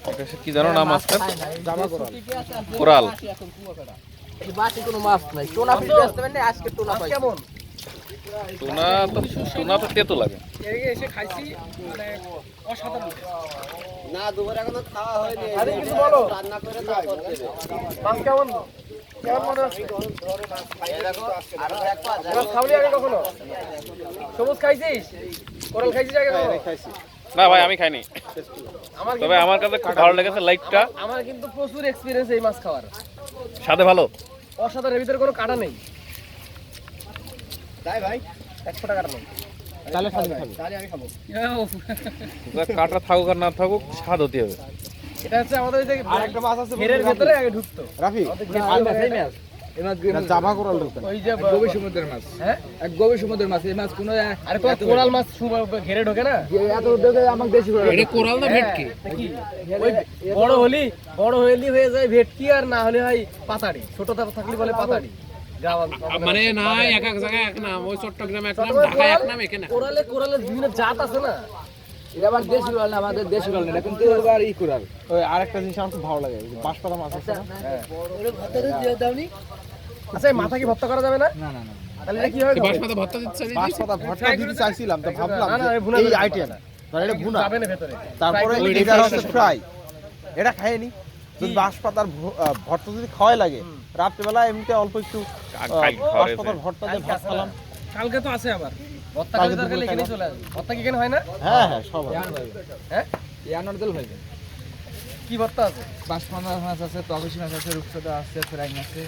এটা কি জানো নাম আজকে? জামা কোরাল। বাকি কোনো মাছ নাই। টোনা ফিশ আসতে মানে আজকে টোনা পাইছি। কেমন? টুনা তো তেতো লাগে। এসে খাইছি মানে অসাধারণ। না দুবার এখনো খাওয়া হয়নি। আরে কিছু বলো রান্না করে তারপর দেবে। মাছ কেমন? কেমন মনে হচ্ছে? এই দেখো আরো দেখবা। মাছ খাওনি আগে কখনো? সবুজ খাইছিস? কোরাল খাইছিস আগে কখনো? খাইছি। না ভাই আমি খাইনি। তবে আমার কাছে খুব ভালো লেগেছে লাইটটা। আমার কিন্তু প্রচুর এক্সপেরিয়েন্স এই মাছ খাওয়ার। স্বাদে ভালো। অসাধারণ, এর ভিতরে কোনো কাটা নেই। তাই ভাই 1 ফোঁটা কাটা নেই। তাহলে খাবি তাহলে আমি খাবো। কাটা থাকুক আর না থাকুক স্বাদ হতে হবে। এটা হচ্ছে আমাদের যে আরেকটা মাছ আছে ঘেরের ভিতরে আগে ঢুকতো রাফি এই মাছ জামা কোরাল ঢুকতো ওই যে গভীর সমুদ্রের মাছ। হ্যাঁ এক গভীর সমুদ্রের মাছ। এই মাছ কোনো আরে তো কোরাল মাছ ঘেরে ঢোকে না এত ঢোকে। আমাকে দেশি কোরাল। এটা কোরাল না ভেটকি? ওই বড় হইলি হয়ে যায় ভেটকি, আর না হলে হয় পাতাড়ি। ছোটটা থাকলে বলে পাতাড়ি। মানে না এক এক জায়গায় এক নাম, ওই চট্টগ্রামে এক নাম, ঢাকায় এক নাম, এখানে কোরালের বিভিন্ন জাত আছে না। এটা আবার দেশি কোরাল না, আমাদের দেশি কোরাল না, কিন্তু এবার ই কোরাল। ওই আরেকটা জিনিস আমার খুব ভালো লাগে, বাঁশপাতা মাছ আছে না? ওরে ভর্তা দিয়ে দাওনি। আচ্ছা মাথা কি ভর্তা করা যাবে না? না না না, তাহলে এটা কি হবে? বাঁশপাতা ভর্তা দিতে চাই। বাঁশপাতা ভর্তা দিতে চাইছিলাম, তো ভাবলাম এই আইটেম মানে এটা ভুনা যাবে না ভেতরে। তারপরে এটা হচ্ছে ফ্রাই। এটা খাইনি। যদি বাঁশপাতার ভর্তা যদি খাওয়াই লাগে, রাত্রিবেলা এমনিতে অল্প একটু বাঁশপাতার ভর্তা দিয়ে ভাত খেলাম। কালকে তো আছে আবার ভর্তা খালি দরকার এখানে চলে আসবে। ভর্তা কি এখানে হয় না? হ্যাঁ হ্যাঁ সব হ্যাঁ ইয়ানোর তেল ভাই। কি ভর্তা আছে? বাঁশপাতা মাছ আছে, তগসি মাছ আছে, রূপচাঁদা আছে, ফ্রাই আছে।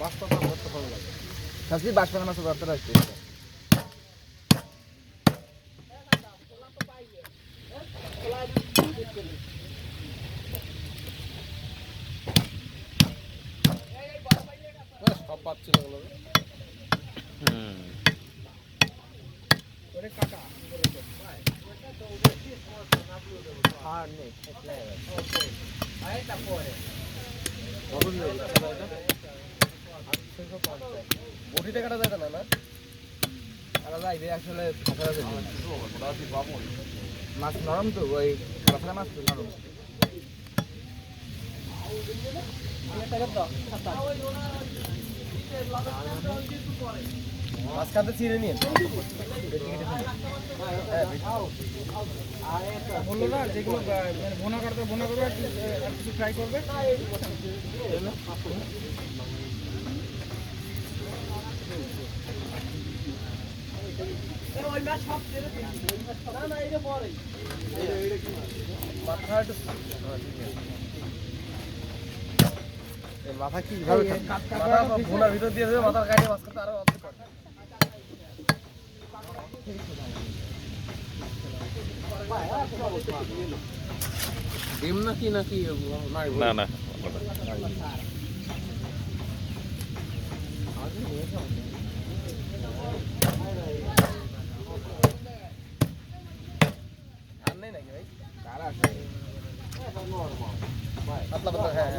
বাঁশপাতা ভর্তা ভালো লাগে। সবচেয়ে বাঁশপাতা মাছের ভর্তাটা আছে। সব পাচ্ছিল বলো। ওরে কাকা আর নেই বটিতে কাটা যায় না? না কাটা যায় আসলে। মাছ নরম তো, ওই কাঁচা মাছ তো নরম। মাছ খাতে ছিঁড়ে নিয়ে বললো না যেগুলো ভোনা করবে আর কিছু ফ্রাই করবে। মাথা কি ভাবে ভুনার ভিতর দিয়ে দেবে, মাথার কাটে মাছ খাতে আরো অর্ধেক করে। ডিম নাকি নাকি না না আর নেই নাকি ভাই? পাতলা পাতলা। হ্যাঁ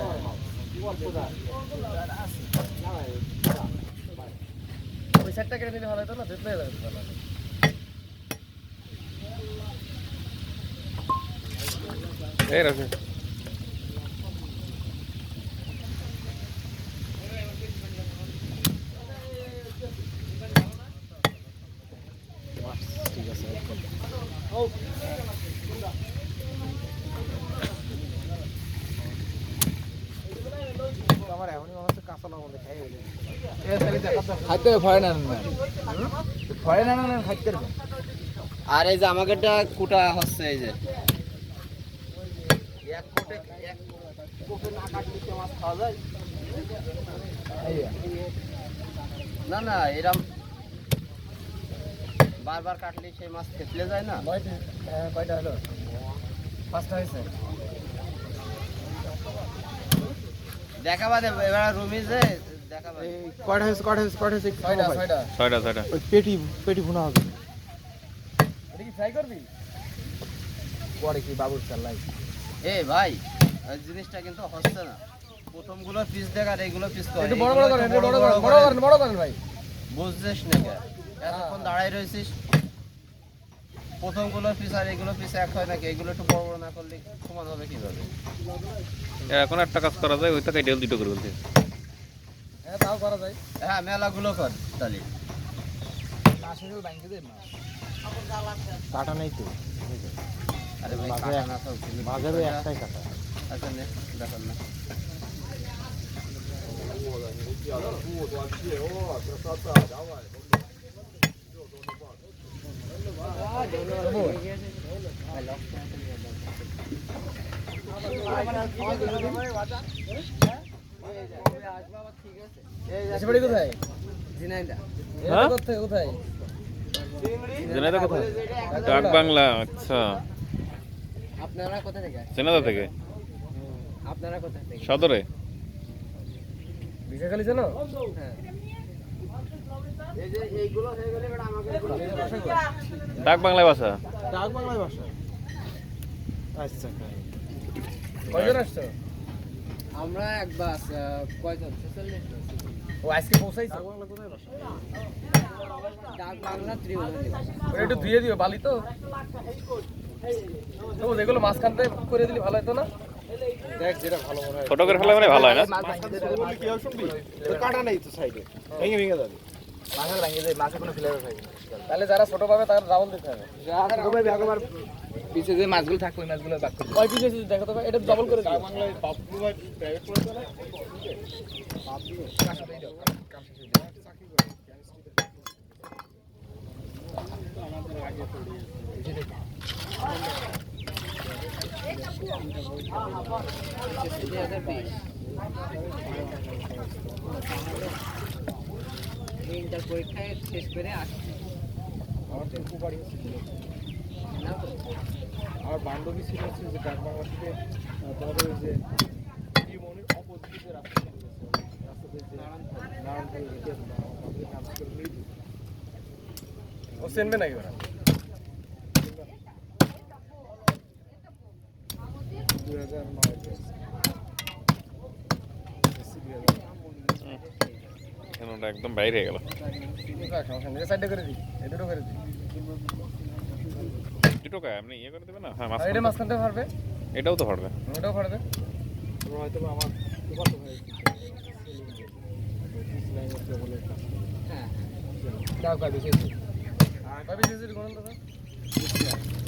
ওই সাইডটা কেটে নিলে ভালো হতো না? যেতে যাবে এই রাখে। আমার এমনই মনে হচ্ছে কাঁচা লবণ খাই হইলে খাইতে ভয় না ভয় না না খাইতে পারবে। আর এই যে আমাকেটা কুটা হচ্ছে, এই যে এক কোপে না কাটলে কি মাছ খাওয়া যায়? না না এরকম বারবার কাটলে সেই মাছ খেতে যায় না। কয়টা হলো? 5টা হয়েছে। দেখাবা দে এবার রুমি যে দেখাবা। কয়টা হয়েছে 6টা ওই পেটি ভুনা হবে। এটা কি ফ্রাই করবি? পরে কি বাবুর চালাই। এ ভাই এই জিনিসটা কিন্তু হচ্ছে না। প্রথমগুলো পিস দেখ আর এইগুলো পিস কর। একটু বড় করেন, বড় করেন ভাই। বুঝছিস না কে? এতক্ষণ দাঁড়াই রইছিস। প্রথমগুলো পিস আর এগুলো পিস এক হয় নাকি? এগুলো একটু বড় বড় না করলে সমান হবে কিভাবে? এখন একটা কাজ করা যায়, ওইটা কেটে দুটো করে বলতে। হ্যাঁ তাও করা যায়। হ্যাঁ মেলাগুলো কর তাহলে। কাটা নেই তো আরে ভাই মাঝে কাটা না তো মাঝে একটাই কাটা। আচ্ছা নে দেখো না। বাড়ি কোথায়? ঝিনাইদহ। হ্যাঁ? কোথায় কোথায়? ঝিনাইদহ কোথায়? ডাক বাংলা, আচ্ছা। আপনারা কোথা থেকে? ঝিনাইদহ থেকে। আপনারা কোথা থেকে? সদরে। বিশাখালী জানো? হ্যাঁ। এই যে এইগুলো হয়ে গেলে বেটা আমাকে ডাক বাংলায় বাসা। ডাক বাংলায় ভাষা। আচ্ছা কয়জন আসছো? আমরা এক বাস কয়জন 46 ও আজকে পৌঁছাইছো? ডাক বাংলা কোথায় ভাষা? ডাক বাংলা ত্রিভুবন। ওটা একটু ধুয়ে দিও, বালি তো। তো যেগুলো মাঝখানতে করে দিলে ভালো হতো না? দেখ যেটা ভালো মনে হয়। ছোট করে ফেলে মানে ভালো হয় না? বললি কি হবে শুনবি? তো কাটা নেই তো সাইডে, ভেঙে ভেঙে যাবে। মাছের ভাঙিয়ে যায়, মাছে কোনো ফ্লেভার থাকে না। তাহলে যারা ছোট পাবে তারা রাউন্ড দিতে হবে। যারা ছোট পাবে একবার পিছে যে মাছগুলো থাকবে ওই মাছগুলো বাক করে দিও। কয় পিস আছে দেখো তো ভাই, এটা ডাবল করে দিও। বাংলায় বাবলু ভাই প্রাইভেট করে দেয় না? বাবলু কাছে দিয়ে দাও, কাম শেষ হয়ে যাবে। চাকরি করে আমাদের আগে পড়ি। এই যে ইন্টার পরীক্ষায় শেষ করে আসছি। আমার তো খুব বাড়ি হচ্ছে। না তো আমার বান্ধবী ছিল হচ্ছে যে ডাক বাংলা থেকে তোমাদের ওই যে কি মনে অপোজিটে যে রাস্তা চলে গেছে, রাস্তাতে যে নারায়ণপুর রেখে আমাদের কাজ করে নিয়ে ও চেনবে নাকি ওরা? 2009 একদম বাইরে হয়ে গেল। সাইডে করে দিই, এই দুটো করে দিই। দুটো কা আপনি ইয়ে করে দেবেন না? হ্যাঁ, এটা মাঝখানটা পারবে, এটাও তো পারবে। ওটাও পারবে। হয়তো আমার দুপাশে ভাই হ্যাঁ দাও কাটবে শেষে। কবে শেষে গণন দাদা?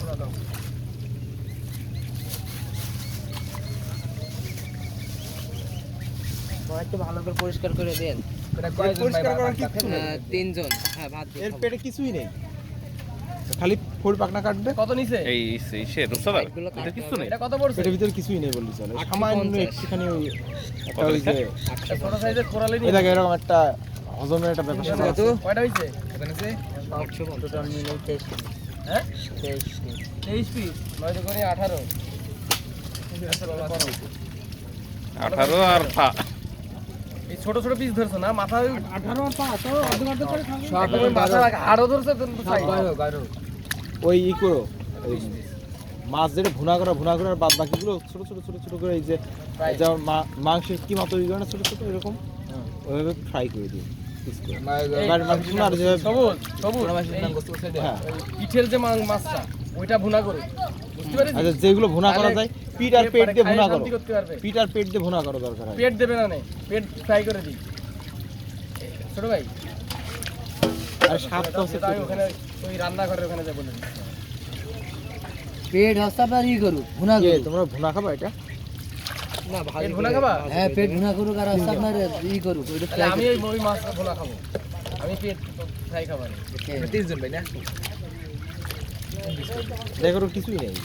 ওরা দাও। একটু ভালো করে পরিষ্কার করে দেন। এটা কয়জন পরিষ্কার ভাই করার ভাত কিচ্ছু খাবে? নেই। 3 জন। হ্যাঁ ভাত দিয়ে এর খাবো। পেটে কিছুই নেই, খালি ফুল পাকনা কাটবে। কত নিছে? এই সে রূপসাদার এগুলো এটা কিছু নেই। এটা কত পড়ছে? পেটের ভিতরে কিছুই নেই বললি চলে, 850 সামান্য একটুখানি ওই একটা ওই যে একটা ছোট সাইজের কোরালি নিয়ে। এটাকে এরকম একটা হজমের একটা ব্যাপার স্যাপার আছে। কয়টা হইছে? এখানে আছে 150 টোটাল মিলে 23 হ্যাঁ 23 23 পিস 9 করে 18। আচ্ছা বাবা করো। 18 আর পা। এই ছোট ছোট পিস ধরছো না, মাথা 18 আর 5 তো অর্ধ করে সব মাথা আরো ধরছে তো সাইজ। ওই ই করো, ওই মাছ যেটা ভুনা করা আর বাদ বাকিগুলো ছোট ছোট ছোট ছোট করে এই যে যেমন মাংসের কি মতো ওই করে ছোট ছোট এরকম ওইভাবে ফ্রাই করে দিই পিস করে। আর যে সবুজ সবুজ হ্যাঁ, পিঠের যে মাছটা ওইটা ভুনা করে বুঝতে পারিস? আচ্ছা যেগুলো ভুনা করা যায় পিঠ আর পেট দিয়ে ভুনা করো, করতে পারবে। পিঠ আর পেট দিয়ে ভুনা করো দরকার হয়। পেট দেবে না নে, পেট ফ্রাই করে দিই ছোট ভাই। আর স্বাদটা হচ্ছে যেটা আমি ওখানে ওই রান্নাঘরের ওখানে যাবো বলে দিচ্ছি। পেট হস্তা আপনার ই করু ভুনা কি করু। তোমরা ভুনা খাবা এটা? না পেট ভুনা খাবা? হ্যাঁ পেট ভুনা করু আর হস্তা আপনার ই করু ওইটা তাহলে আমি ওই মাছ ভুনা খাবো, আমি পেট ফ্রাই খাবো না। 30 জন ভাই না? দেখো কিছুই নেই,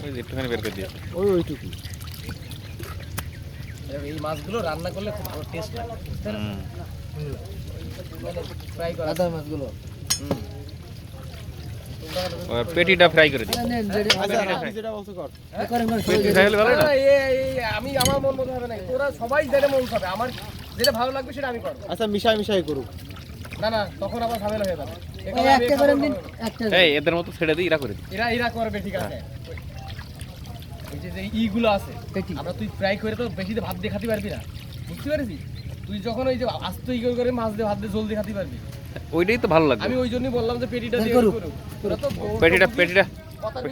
ওই যে একটুখানি বের করে দিয়ে। ওইটুকু। এই মাছগুলো রান্না করলে খুব ভালো টেস্ট লাগে, বুঝতে পারছো? ফ্রাই করা। আদা মাছগুলো ওই পেটিটা ফ্রাই করে দিই। নেন যেটা আচ্ছা আপনি যেটা বলছো কর। করেন না পেটি ফ্রাই হলে ভালো না? আমি আমার মন মতো হবে না, তোরা সবাই যেটা মন খাবে, আমার যেটা ভালো লাগবে সেটা আমি করবো। আচ্ছা মিশাই করুক। না না তখন আবার ঝামেলা হয়ে যাবে। ওই একটা করেন দিন একটা এই এদের মতো ছেড়ে দিই, এরা করে দিই। এরা করবে ঠিক আছে। এই যে ইগুলো আছে পেটি আমরা তুই ফ্রাই করে তো বেশি ভাত দিয়ে খাতে পারবি না, বুঝতে পারছিস? তুই যখন ওই যে আস্ত ই করে মাছ দিয়ে ভাত দিয়ে জল দিয়ে খাতে পারবি, ওইটাই তো ভালো লাগবে। আমি ওই জন্যই বললাম যে পেটিটা দিয়ে করুক। করুক। তোরা তো পেটিটা